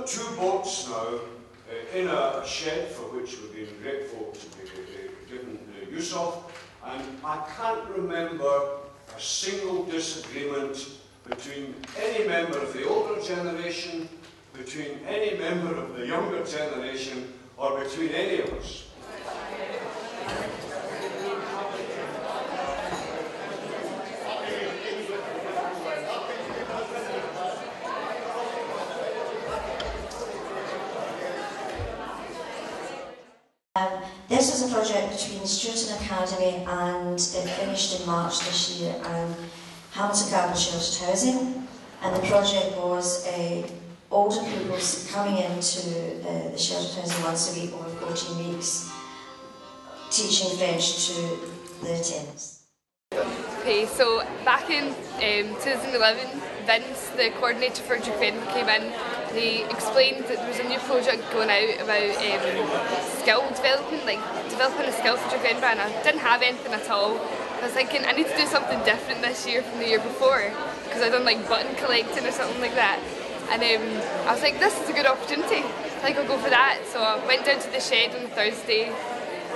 got 2 boats now in a shed for which we've been grateful to be given the use of, and I can't remember a single disagreement between any member of the older generation, between any member of the younger generation, or between any of us. This was a project between Greenwood Academy and it finished in March this year, and Hamilton Garden Sheltered Housing, and the project was older people coming into the sheltered housing once a week over 14 weeks, teaching French to the tenants. Okay, so back in 2011, Vince, the coordinator for Greenwood, came in. He explained that there was a new project going out about skill development, like developing a skill for Greenwood, and I didn't have anything at all. I was thinking I need to do something different this year from the year before, because I'd done like button collecting or something like that. And I was like, this is a good opportunity, I think I'll go for that. So I went down to the shed on Thursday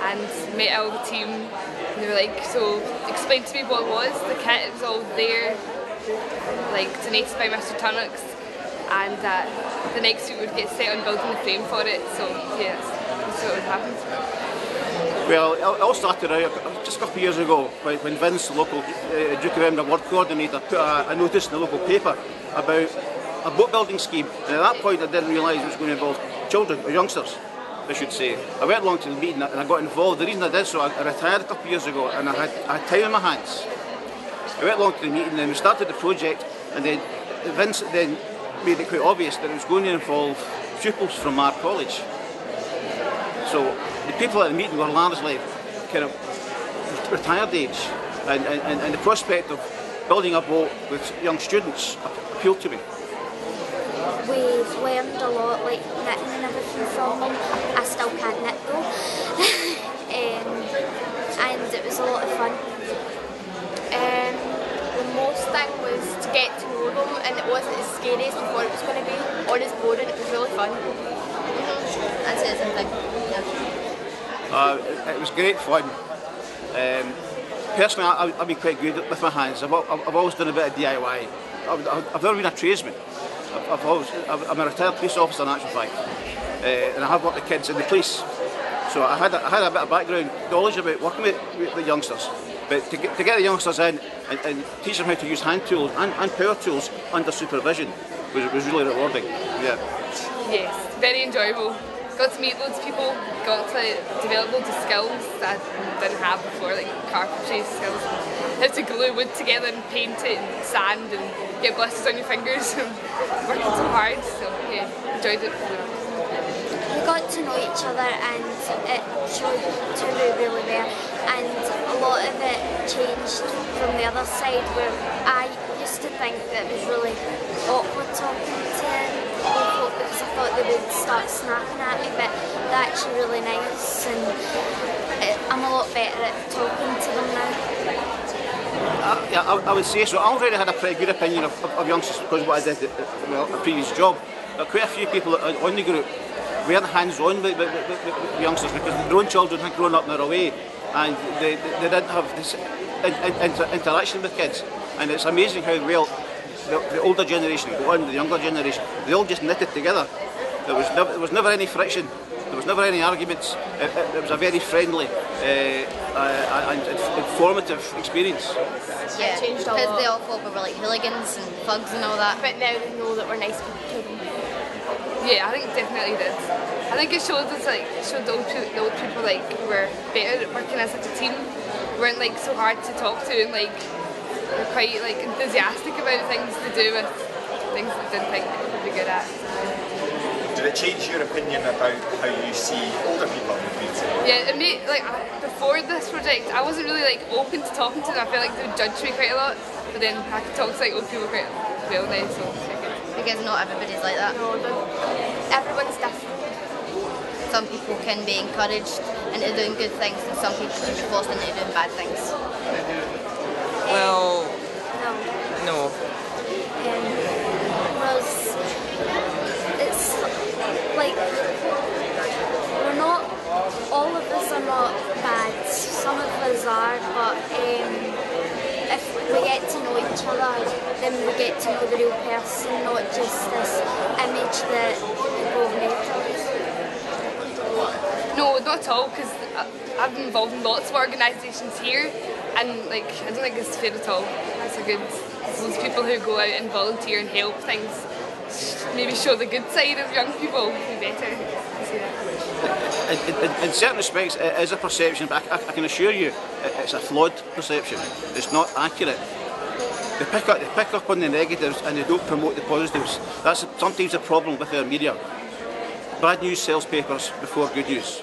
and met all the team, and they were like, so explained to me what it was. The kit was all there, like donated by Mr. Tunnocks, and the next week would get set on building the frame for it. So yeah, that's what would happen. Well, it all started out just a couple of years ago when Vince, the local Duke of Edinburgh ward coordinator, put a notice in the local paper about a boat building scheme, and at that point I didn't realise it was going to involve children, or youngsters I should say. I went along to the meeting and I got involved. The reason I did so, I retired a couple of years ago and I had time in my hands. I went along to the meeting and we started the project, and then Vince then made it quite obvious that it was going to involve pupils from our college. So the people at the meeting were largely kind of retired age, and the prospect of building a boat with young students appealed to me. We've learned a lot, like knitting and everything from them. I still can't knit though. And it was a lot of fun. The most thing was to get to know them, and it wasn't as scary as we thought it was going to be, or as boring. It was really fun. That's it, same thing. Yeah. It was great fun. Personally, I've been quite good with my hands. I've always done a bit of DIY. I've never been a tradesman. I'm a retired police officer in actual fact, and I have worked with kids in the police. So I had a bit of background knowledge about working with the youngsters. But to get the youngsters in and teach them how to use hand tools and power tools under supervision was really rewarding. Yeah. Yes, very enjoyable. Got to meet loads of people, got to develop loads of skills that I didn't have before, like carpentry skills. How to glue wood together and paint it and sand and get blisters on your fingers and working so hard. So yeah, enjoyed it. We got to know each other and it showed who we really were, and a lot of it changed from the other side where I used to think that it was really awkward talking to people because I thought they would start snapping at me, but they're actually really nice and I'm a lot better at talking to them now. Yeah, I would say so. I already had a pretty good opinion of youngsters because of what I did at a previous job. But quite a few people on the group weren't hands-on with youngsters because their own children had grown up in their way and they didn't have this interaction with kids. And it's amazing how well the older generation go on, the younger generation, they all just knitted together. There was never any friction, there was never any arguments. It was a very friendly and informative experience. Yeah, because they all thought we were like hooligans and thugs and all that. But now they know that we're nice people to them. Yeah, I think it definitely did. I think it showed us, like, the old people like were better at working as like a team. We weren't like so hard to talk to, and like we're quite like enthusiastic about things to do with things that we didn't think we'd be good at. Did it change your opinion about how you see older people in the community? Yeah, it made, like before this project, I wasn't really like open to talking to them. I felt like they would judge me quite a lot, but then I could talk to like old people quite well now, so it's quite good. Because not everybody's like that. No, everyone's different. Some people can be encouraged into doing good things, and some people can be forced into doing bad things. Well, no. It's each other, then we get to know the real person, not just this image that people have made of us. No, not at all, because I've been involved in lots of organisations here, and like I don't think it's fair at all. It's a good, those people who go out and volunteer and help things, maybe show the good side of young people, would be better. In certain respects, it is a perception, but I can assure you, it's a flawed perception. It's not accurate. They pick up on the negatives and they don't promote the positives. That's sometimes a problem with our media. Bad news sells papers before good news.